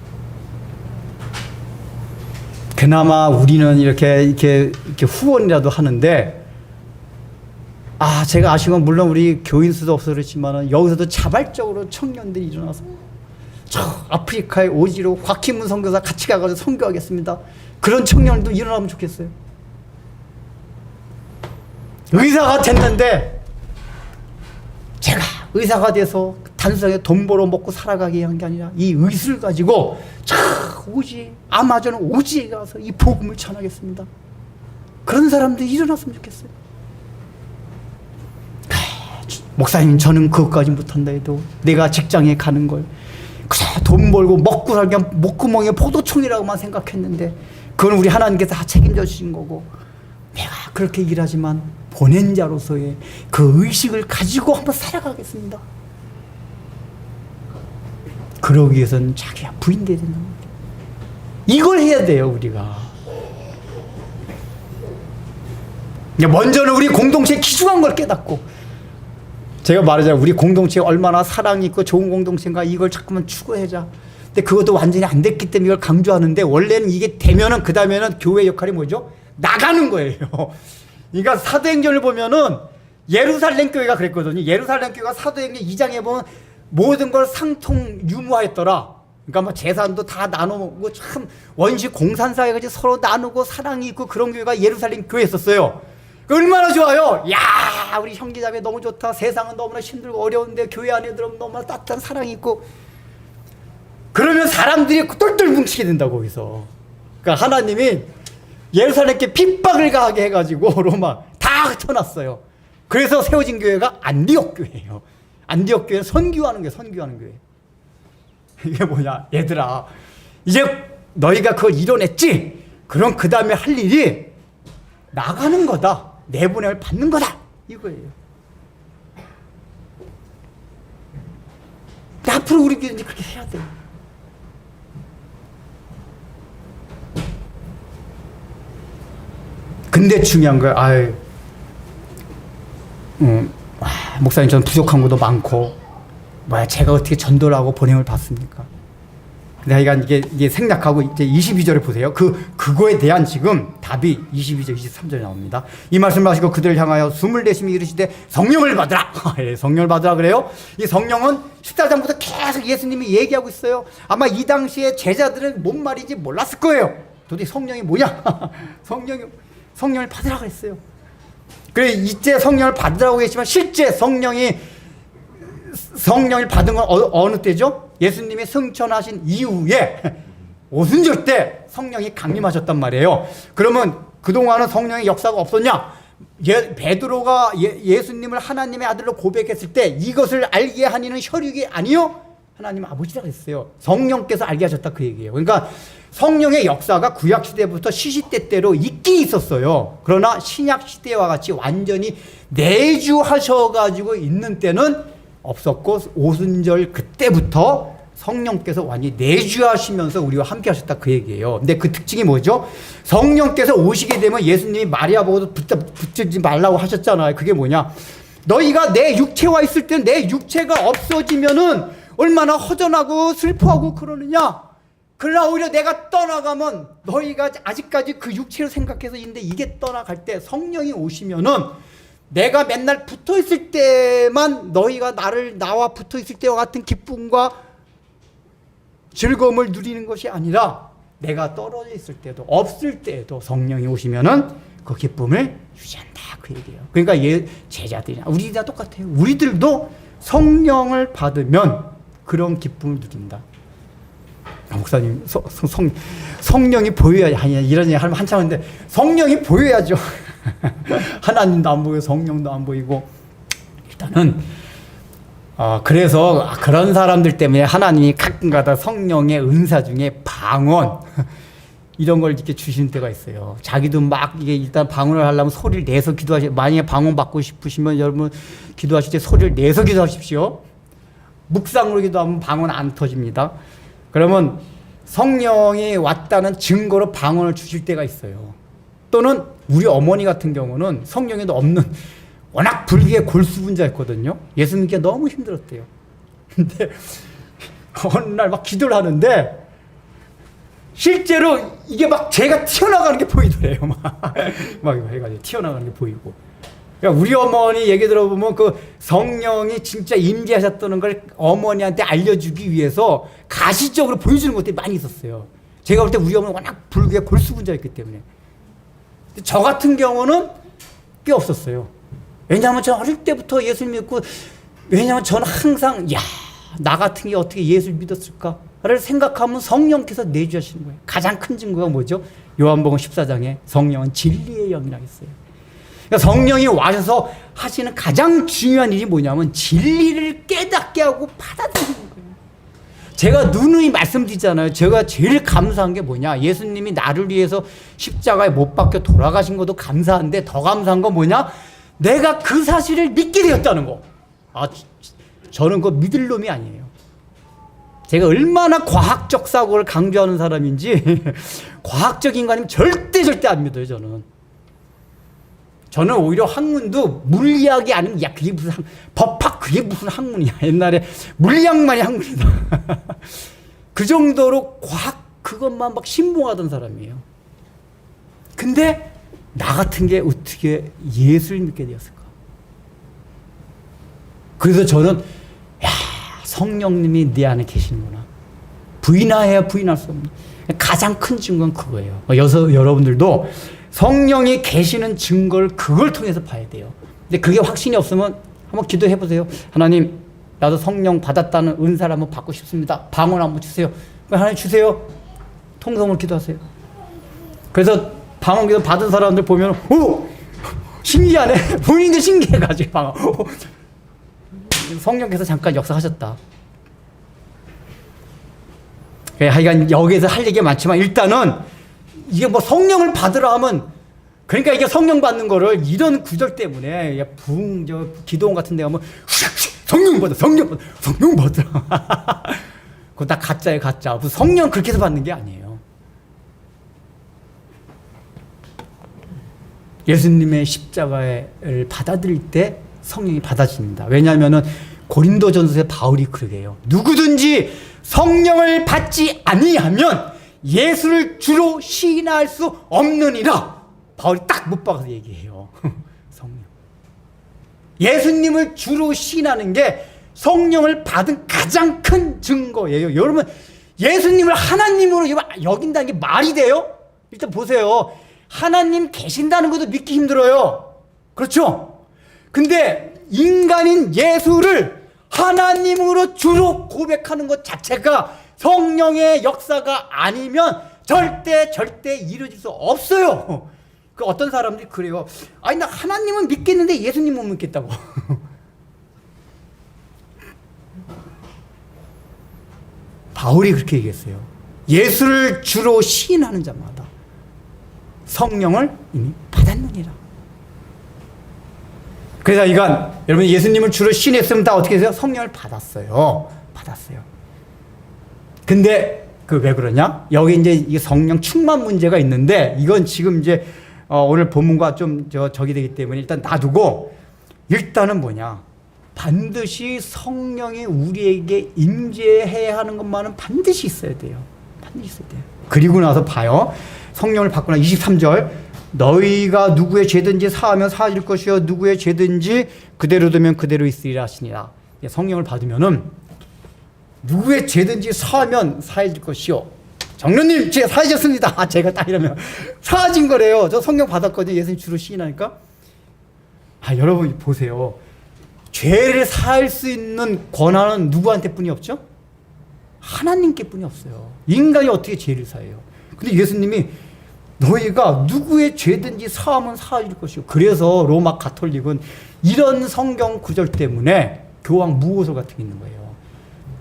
그나마 우리는 이렇게 후원이라도 하는데, 제가 아쉬운 건 물론 우리 교인 수도 없어 그렇지만 여기서도 자발적으로 청년들이 일어나서 저 아프리카의 오지로 곽희문 선교사 같이 가가지고 선교하겠습니다. 그런 청년도 일어나면 좋겠어요. 의사가 됐는데 제가 의사가 돼서 단순하게 돈 벌어 먹고 살아가게 한 게 아니라 이 의술을 가지고 오지, 아마존 오지에 가서 이 복음을 전하겠습니다. 그런 사람들이 일어났으면 좋겠어요. 목사님, 저는 그것까지 못한다 해도 내가 직장에 가는 걸 그저 돈 벌고 먹고 살기 목구멍에 포도총이라고만 생각했는데 그건 우리 하나님께서 다 책임져 주신 거고, 내가 그렇게 일하지만 보낸 자로서의 그 의식을 가지고 한번 살아가겠습니다. 그러기 위해서는 자기가 부인돼야 된다. 이걸 해야 돼요, 우리가. 먼저는 우리 공동체에 기중한 걸 깨닫고, 제가 말하자면 우리 공동체에 얼마나 사랑이 있고 좋은 공동체인가 이걸 자꾸만 추구하자. 근데 그것도 완전히 안 됐기 때문에 이걸 강조하는데, 원래는 이게 되면은 그 다음에는 교회 역할이 뭐죠? 나가는 거예요. 그러니까 사도행전을 보면은 예루살렘 교회가 그랬거든요. 예루살렘 교회가 사도행전 2장에 보면 모든 걸 상통 유무하였더라. 그러니까 뭐 재산도 다 나누고 참 원시 공산사회까지 서로 나누고 사랑이 있고 그런 교회가 예루살렘 교회였었어요. 얼마나 좋아요. 야, 우리 형제자매 너무 좋다. 세상은 너무나 힘들고 어려운데 교회 안에 들어오면 너무나 따뜻한 사랑이 있고, 그러면 사람들이 똘똘 뭉치게 된다고. 거기서 그러니까 하나님이 예루살렘께 핍박을 가하게 해가지고 로마 다 흩어놨어요. 그래서 세워진 교회가 안디옥 교회예요. 안디옥 교회는 선교하는 교회, 선교하는 교회. 이게 뭐냐, 얘들아, 이제 너희가 그걸 이뤄냈지? 그럼 그 다음에 할 일이 나가는 거다. 내보냄을 받는 거다. 이거예요. 앞으로 우리 교회는 그렇게 해야 돼요. 근데 중요한 거예요. 목사님, 저는 부족한 것도 많고, 제가 어떻게 전도를 하고 보냄을 받습니까? 내가 이게 생략하고 이제 22절을 보세요. 그거에 대한 지금 답이 22절, 23절에 나옵니다. 이 말씀을 하시고 그들을 향하여 숨을 내쉬며 이르시되 성령을 받으라. 성령을 받으라 그래요. 이 성령은 14장부터 계속 예수님이 얘기하고 있어요. 아마 이 당시에 제자들은 뭔 말인지 몰랐을 거예요. 도대체 성령이 뭐냐? 성령을 받으라 그랬어요. 그래, 이제 성령을 받으라고 했지만 실제 성령이 성령을 받은 건 어느 때죠? 예수님이 승천하신 이후에 오순절 때 성령이 강림하셨단 말이에요. 그러면 그동안은 성령의 역사가 없었냐? 베드로가 예수님을 하나님의 아들로 고백했을 때 이것을 알게 하니는 혈육이 아니요 하나님 아버지라 그랬어요. 성령께서 알게 하셨다 그 얘기예요. 그러니까 성령의 역사가 구약시대부터 시시때때로 있긴 있었어요. 그러나 신약시대와 같이 완전히 내주하셔가지고 있는 때는 없었고 오순절 그때부터 성령께서 완전히 내주하시면서 우리와 함께 하셨다 그 얘기예요. 근데 그 특징이 뭐죠? 성령께서 오시게 되면 예수님이 마리아 보고도 붙지 말라고 하셨잖아요. 그게 뭐냐? 너희가 내 육체와 있을 때 내 육체가 없어지면은 얼마나 허전하고 슬퍼하고 그러느냐? 그러나 오히려 내가 떠나가면 너희가 아직까지 그 육체를 생각해서 있는데 이게 떠나갈 때 성령이 오시면은 내가 맨날 붙어 있을 때만 너희가 나와 붙어 있을 때와 같은 기쁨과 즐거움을 누리는 것이 아니라 내가 떨어져 있을 때도 없을 때에도 성령이 오시면은 그 기쁨을 유지한다 그 얘기예요. 그러니까 제자들이나 우리가 똑같아요. 우리들도 성령을 받으면 그런 기쁨을 누린다. 목사님 성령이 보여야 아니 이런 얘기 하면 한참 하는데 성령이 보여야죠. 하나님도 안 보이고 성령도 안 보이고 일단은 그래서 그런 사람들 때문에 하나님이 가끔가다 성령의 은사 중에 방언 이런 걸 이렇게 주시는 때가 있어요. 자기도 막 이게 일단 방언을 하려면 소리를 내서 만약에 방언 받고 싶으시면 여러분 기도하실 때 소리를 내서 기도하십시오. 묵상으로 기도하면 방언 안 터집니다. 그러면 성령이 왔다는 증거로 방언을 주실 때가 있어요. 또는 우리 어머니 같은 경우는 성령에도 없는 워낙 불기의 골수분자였거든요. 예수님께 너무 힘들었대요. 근데 어느 날 막 기도를 하는데 실제로 이게 막 제가 튀어나가는 게 보이더래요. 막 해가지고 튀어나가는 게 보이고. 그러니까 우리 어머니 얘기 들어보면 그 성령이 진짜 임재하셨다는 걸 어머니한테 알려주기 위해서 가시적으로 보여주는 것들이 많이 있었어요. 제가 볼 때 우리 어머니 워낙 불기의 골수분자였기 때문에. 저 같은 경우는 꽤 없었어요. 왜냐하면 저는 어릴 때부터 예수를 믿고 왜냐하면 저는 항상 나 같은 게 어떻게 예수를 믿었을까를 생각하면 성령께서 내주시는 거예요. 가장 큰 증거가 뭐죠? 요한복음 14장에 성령은 진리의 영이라고 했어요. 그러니까 성령이 와셔서 하시는 가장 중요한 일이 뭐냐면 진리를 깨닫게 하고 받아들이는 거예요. 제가 누누이 말씀드리잖아요. 제가 제일 감사한 게 뭐냐? 예수님이 나를 위해서 십자가에 못 박혀 돌아가신 것도 감사한데 더 감사한 건 뭐냐? 내가 그 사실을 믿게 되었다는 거. 저는 그거 믿을 놈이 아니에요. 제가 얼마나 과학적 사고를 강조하는 사람인지 과학적 인간이면 절대 안 믿어요. 저는 오히려 학문도 물리학이 아니면 그게 무슨 법학 그게 무슨 학문이야. 옛날에 물리학만이 학문이다. 그 정도로 과학 그것만 막 신봉하던 사람이에요. 근데 나 같은 게 어떻게 예수를 믿게 되었을까? 그래서 저는 성령님이 내 안에 계시는구나. 부인해야 부인할 수 없는 가장 큰 증거는 그거예요. 여러분들도 성령이 계시는 증거를 그걸 통해서 봐야 돼요. 근데 그게 확신이 없으면 한번 기도해 보세요. 하나님, 나도 성령 받았다는 은사를 한번 받고 싶습니다. 방언 한번 주세요. 하나님 주세요. 통성으로 기도하세요. 그래서 방언 기도 받은 사람들 보면 신기하네. 본인도 신기해가지고 방언. 성령께서 잠깐 역사하셨다. 하여간 여기에서 할 얘기가 많지만 일단은 이게 뭐 성령을 받으라 하면 그러니까 이게 성령 받는 거를 이런 구절 때문에 기도원 같은 데 가면 성령 받아. 그거 다 가짜예요, 가짜. 무슨 성령 그렇게 해서 받는 게 아니에요. 예수님의 십자가를 받아들일 때 성령이 받아집니다. 왜냐하면은 고린도전서에 바울이 그러게 해요. 누구든지 성령을 받지 아니하면 예수를 주로 시인할 수 없느니라. 바울이 딱 못 박아서 얘기해요. 성령. 예수님을 주로 시인하는 게 성령을 받은 가장 큰 증거예요. 여러분, 예수님을 하나님으로 여긴다는 게 말이 돼요? 일단 보세요. 하나님 계신다는 것도 믿기 힘들어요. 그렇죠? 근데 인간인 예수를 하나님으로 주로 고백하는 것 자체가 성령의 역사가 아니면 절대 이루어질 수 없어요. 그 어떤 사람들이 그래요. 아니 나 하나님은 믿겠는데 예수님 못 믿겠다고. 바울이 그렇게 얘기했어요. 예수를 주로 시인하는 자마다 성령을 이미 받았느니라. 그래서 이건 여러분 예수님을 주로 시인했으면 다 어떻게 해서요? 성령을 받았어요. 근데 그 왜 그러냐? 여기 이제 이 성령 충만 문제가 있는데 이건 지금 이제 오늘 본문과 좀 적이 되기 때문에 일단 놔두고 일단은 뭐냐? 반드시 성령이 우리에게 임재해야 하는 것만은 반드시 있어야 돼요. 그리고 나서 봐요. 성령을 받고 나 23절 너희가 누구의 죄든지 사하면 사하질 것이요 누구의 죄든지 그대로 두면 그대로 있으리라 하시니라. 성령을 받으면은 누구의 죄든지 사하면 사해질 것이요. 장로님 죄 사해졌습니다. 제가 딱 이러면 사해진 거래요. 저 성령 받았거든요. 예수님 주로 시인하니까. 여러분 보세요. 죄를 사할 수 있는 권한은 누구한테 뿐이 없죠? 하나님께 뿐이 없어요. 인간이 어떻게 죄를 사해요? 근데 예수님이 너희가 누구의 죄든지 사하면 사해질 것이요. 그래서 로마 가톨릭은 이런 성경 구절 때문에 교황 무호설 같은 게 있는 거예요.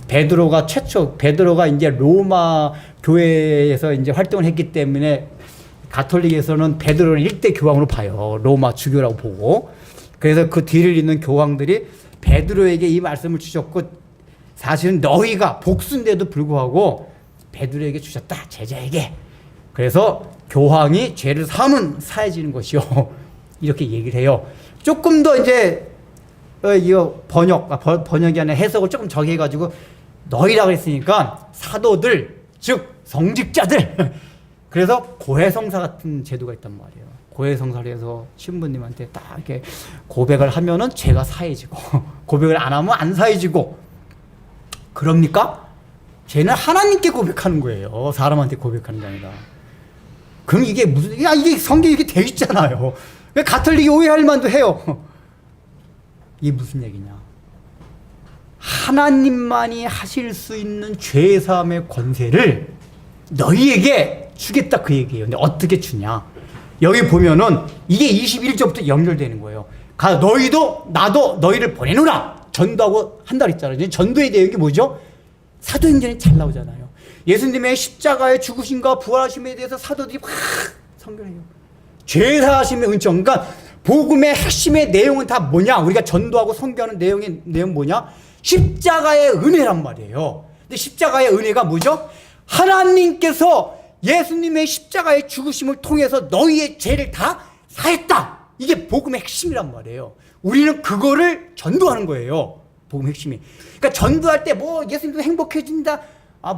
베드로가 이제 로마 교회에서 이제 활동을 했기 때문에 가톨릭에서는 베드로를 일대 교황으로 봐요. 로마 주교라고 보고. 그래서 그 뒤를 잇는 교황들이 베드로에게 이 말씀을 주셨고 사실은 너희가 복수인데도 불구하고 베드로에게 주셨다. 제자에게. 그래서 교황이 죄를 사하면 사해지는 것이요. 이렇게 얘기를 해요. 조금 더 이제 이거 번역이 아니라 해석을 조금 정해가지고 너희라고 했으니까 사도들 즉 성직자들 그래서 고해성사 같은 제도가 있단 말이에요. 고해성사를 해서 신부님한테 딱 이렇게 고백을 하면은 죄가 사해지고 고백을 안 하면 안 사해지고 그럽니까? 죄는 하나님께 고백하는 거예요. 사람한테 고백하는 게 아니라. 그럼 이게 무슨 이게 성경이 이렇게 돼 있잖아요. 왜 가톨릭이 오해할 만도 해요. 이게 무슨 얘기냐? 하나님만이 하실 수 있는 죄사함의 권세를 너희에게 주겠다 그 얘기예요. 근데 어떻게 주냐? 여기 보면은 이게 21절부터 연결되는 거예요. 너희도 나도 너희를 보내노라. 전도하고 한다 그랬잖아요. 전도의 내용이 뭐죠? 사도행전에 잘 나오잖아요. 예수님의 십자가의 죽으심과 부활하심에 대해서 사도들이 막 선교해요. 죄사하심의 은총. 그러니까 복음의 핵심의 내용은 다 뭐냐? 우리가 전도하고 선교하는 내용 뭐냐? 십자가의 은혜란 말이에요. 근데 십자가의 은혜가 뭐죠? 하나님께서 예수님의 십자가의 죽으심을 통해서 너희의 죄를 다 사했다. 이게 복음의 핵심이란 말이에요. 우리는 그거를 전도하는 거예요. 복음의 핵심이. 그러니까 전도할 때 뭐 예수님도 행복해진다.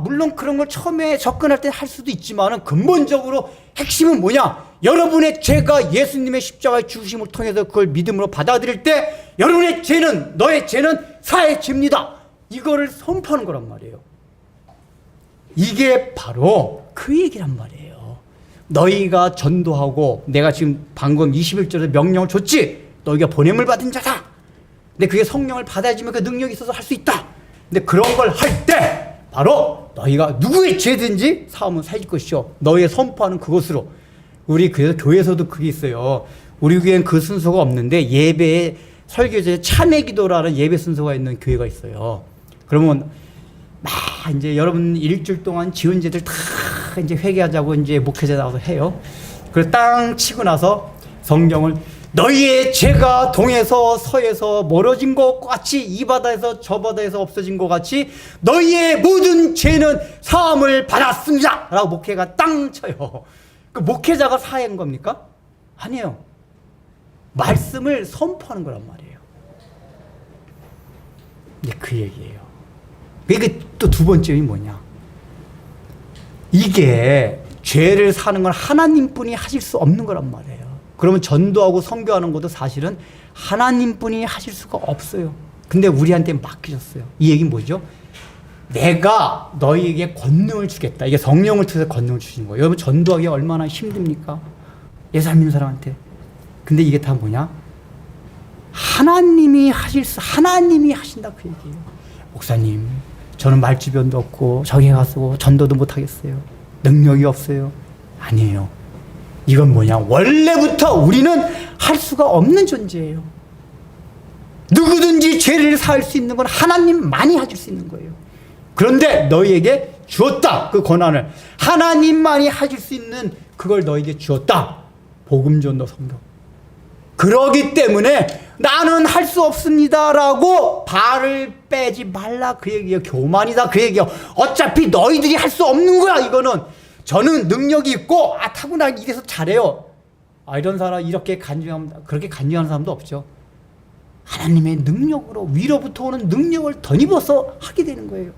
물론 그런 걸 처음에 접근할 때 할 수도 있지만은 근본적으로 핵심은 뭐냐? 여러분의 죄가 예수님의 십자가의 죽으심을 통해서 그걸 믿음으로 받아들일 때 여러분의 죄는 너의 죄는 사해집니다. 이거를 선포하는 거란 말이에요. 이게 바로 그 얘기란 말이에요. 너희가 전도하고 내가 지금 방금 21절에 명령을 줬지. 너희가 보냄을 받은 자다. 근데 그게 성령을 받아야지만 그 능력이 있어서 할 수 있다. 근데 그런 걸 할 때 바로 너희가 누구의 죄든지 사하면 사해질 것이요. 너희의 선포하는 그것으로. 우리 그래서 교회에서도 그게 있어요. 우리 교회는 그 순서가 없는데 예배에 설교제에 참회 기도라는 예배 순서가 있는 교회가 있어요. 그러면 막 이제 여러분 일주일 동안 지은 죄들 다 이제 회개하자고 이제 목회자 나와서 해요. 그래서 땅 치고 나서 성경을 너희의 죄가 동에서 서에서 멀어진 것 같이 이 바다에서 저 바다에서 없어진 것 같이 너희의 모든 죄는 사함을 받았습니다. 라고 목회가 땅 쳐요. 그 목회자가 사한 겁니까? 아니에요. 말씀을 선포하는 거란 말이에요. 이제 그 얘기예요. 이게 또 두 번째이 뭐냐? 이게 죄를 사는 건 하나님뿐이 하실 수 없는 거란 말이에요. 그러면 전도하고 선교하는 것도 사실은 하나님뿐이 하실 수가 없어요. 근데 우리한테 맡기셨어요. 이 얘기는 뭐죠? 내가 너희에게 권능을 주겠다. 이게 성령을 통해서 권능을 주신 거예요. 여러분 전도하기가 얼마나 힘듭니까? 예수 안 믿는 사람한테. 근데 이게 다 뭐냐? 하나님이 하신다 그 얘기예요. 목사님, 저는 말주변도 없고 저기 가서 전도도 못 하겠어요. 능력이 없어요. 아니에요. 이건 뭐냐? 원래부터 우리는 할 수가 없는 존재예요. 누구든지 죄를 사할 수 있는 건 하나님만이 하실 수 있는 거예요. 그런데 너희에게 주었다. 그 권한을 하나님만이 하실 수 있는 그걸 너희에게 주었다. 복음 전도 성경. 그러기 때문에 나는 할 수 없습니다라고 발을 빼지 말라 그 얘기예요. 교만이다 그 얘기예요. 어차피 너희들이 할 수 없는 거야. 이거는 저는 능력이 있고 타고나게 이래서 잘해요. 이런 사람 이렇게 그렇게 간주하는 사람도 없죠. 하나님의 능력으로 위로부터 오는 능력을 덧입어서 하게 되는 거예요.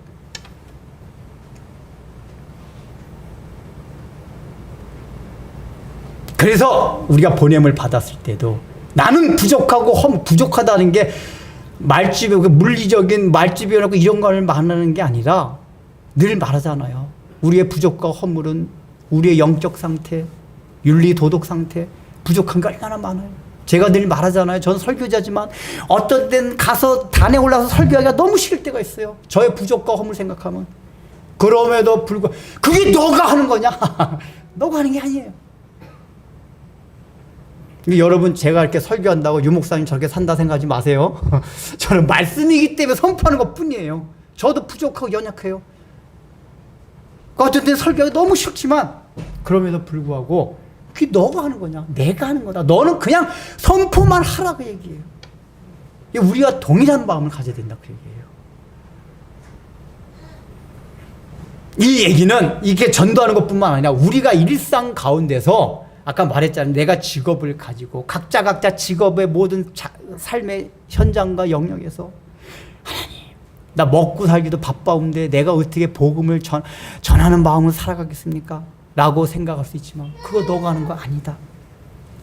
그래서 우리가 보냄을 받았을 때도 나는 부족하고 부족하다는 게 말주변, 물리적인 말주변하고 이런 걸 말하는 게 아니라 늘 말하잖아요. 우리의 부족과 허물은 우리의 영적 상태, 윤리 도덕 상태, 부족한 게 얼마나 많아요. 제가 늘 말하잖아요. 저는 설교자지만 어떤 때는 가서 단에 올라서 설교하기가 너무 싫을 때가 있어요. 저의 부족과 허물 생각하면. 그럼에도 불구하고 그게 너가 하는 거냐? 너가 하는 게 아니에요. 여러분, 제가 이렇게 설교한다고 유 목사님 저렇게 산다 생각하지 마세요. 저는 말씀이기 때문에 선포하는 것 뿐이에요. 저도 부족하고 연약해요. 어떤 때는 설교하기 너무 싫지만 그럼에도 불구하고 그게 너가 하는 거냐? 내가 하는 거다. 너는 그냥 선포만 하라 그 얘기예요. 우리가 동일한 마음을 가져야 된다 그 얘기예요. 이 얘기는 이게 전도하는 것뿐만 아니라 우리가 일상 가운데서 아까 말했잖아요. 내가 직업을 가지고 각자 직업의 모든 삶의 현장과 영역에서 하나님, 나 먹고 살기도 바빠온데 내가 어떻게 복음을 전하는 마음으로 살아가겠습니까? 라고 생각할 수 있지만 그거 너가 하는 거 아니다.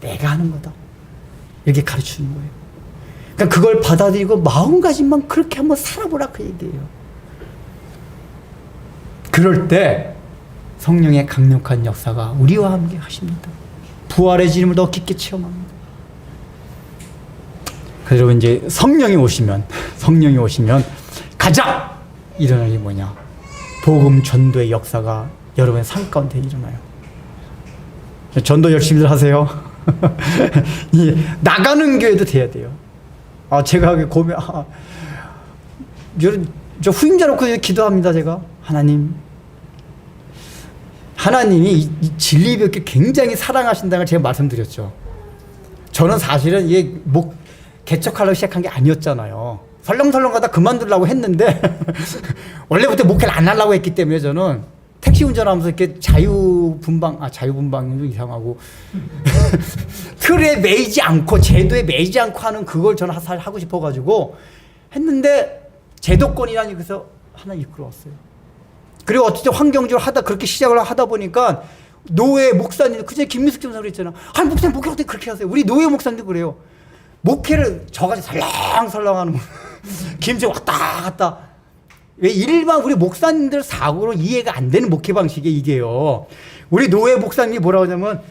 내가 하는 거다. 이렇게 가르치는 거예요. 그러니까 그걸 받아들이고 마음가짐만 그렇게 한번 살아보라 그 얘기예요. 그럴 때 성령의 강력한 역사가 우리와 함께 하십니다. 부활의 지름을 더 깊게 체험합니다. 그리고 이제 성령이 오시면 가장 일어날 일이 뭐냐? 복음 전도의 역사가 여러분의 삶 가운데 일어나요. 전도 열심히들 하세요. 나가는 교회도 돼야 돼요. 제가 저 후임자 놓고 기도합니다. 제가 하나님이 이 진리밖에 굉장히 사랑하신다는 걸 제가 말씀드렸죠. 저는 사실은 개척하려고 시작한 게 아니었잖아요. 설렁설렁 가다 그만두려고 했는데 원래부터 목회를 안 하려고 했기 때문에 저는 택시 운전하면서 이렇게 자유분방은 좀 이상하고 틀에 매이지 않고 제도에 매이지 않고 하는 그걸 저는 사실 하고 싶어가지고 했는데 제도권이라니 그래서 하나 이끌어왔어요. 그리고 어쨌든 환경적으로 그렇게 시작을 하다 보니까 노예 목사님, 그전에 김민숙 전사 그랬잖아. 목사님 목회 어떻게 그렇게 하세요? 우리 노예 목사님도 그래요. 목회를 저같이 설렁설렁하는 김치 왔다 갔다. 왜 일반 우리 목사님들 사고로 이해가 안 되는 목회 방식이 이게요. 우리 노예 목사님이 뭐라고 하냐면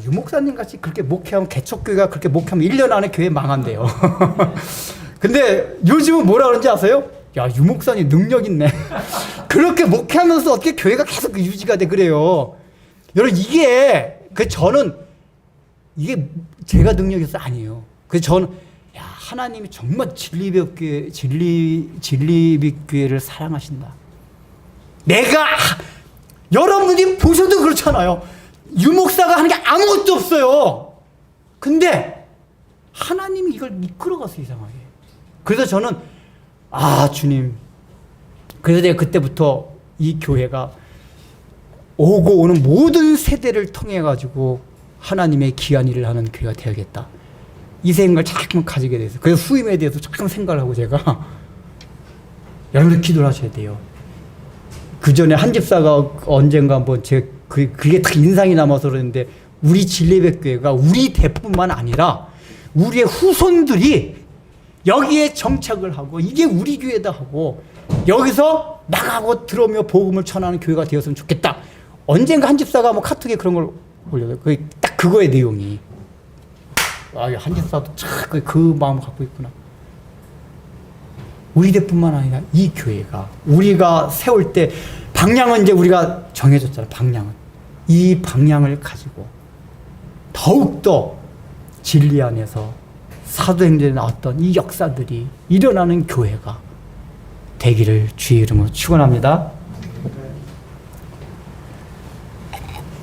유 목사님 같이 그렇게 목회하면 개척교회가 그렇게 목회하면 1년 안에 교회 망한대요. 근데 요즘은 뭐라 그러는지 아세요? 유 목사님 능력 있네. 그렇게 목회하면서 어떻게 교회가 계속 유지가 돼 그래요. 여러분 이게 제가 능력이 있어 아니에요. 그래서 저는 하나님이 정말 진리빛교회를 사랑하신다. 여러분이 보셔도 그렇잖아요. 유목사가 하는 게 아무것도 없어요. 근데 하나님이 이걸 이끌어가서 이상하게. 그래서 저는 주님. 그래서 내가 그때부터 이 교회가 오고 오는 모든 세대를 통해 가지고 하나님의 귀한 일을 하는 교회가 되어야겠다. 이 생각을 자꾸 가지게 돼서 그래서 후임에 대해서 자꾸 생각을 하고 제가 여러분들 기도를 하셔야 돼요. 그 전에 한 집사가 언젠가 한번 그게 딱 인상이 남아서 그러는데 우리 진리백교회가 우리 대뿐만 아니라 우리의 후손들이 여기에 정착을 하고 이게 우리 교회다 하고 여기서 나가고 들어오며 복음을 전하는 교회가 되었으면 좋겠다. 언젠가 한 집사가 카톡에 그런 걸 올려요. 딱 그거의 내용이. 한지사도 참 그 마음을 갖고 있구나. 우리 대뿐만 아니라 이 교회가 우리가 세울 때 방향은 이제 우리가 정해줬잖아요. 방향은. 이 방향을 가지고 더욱더 진리 안에서 사도행전에 나왔던 이 역사들이 일어나는 교회가 되기를 주의 이름으로 축원합니다.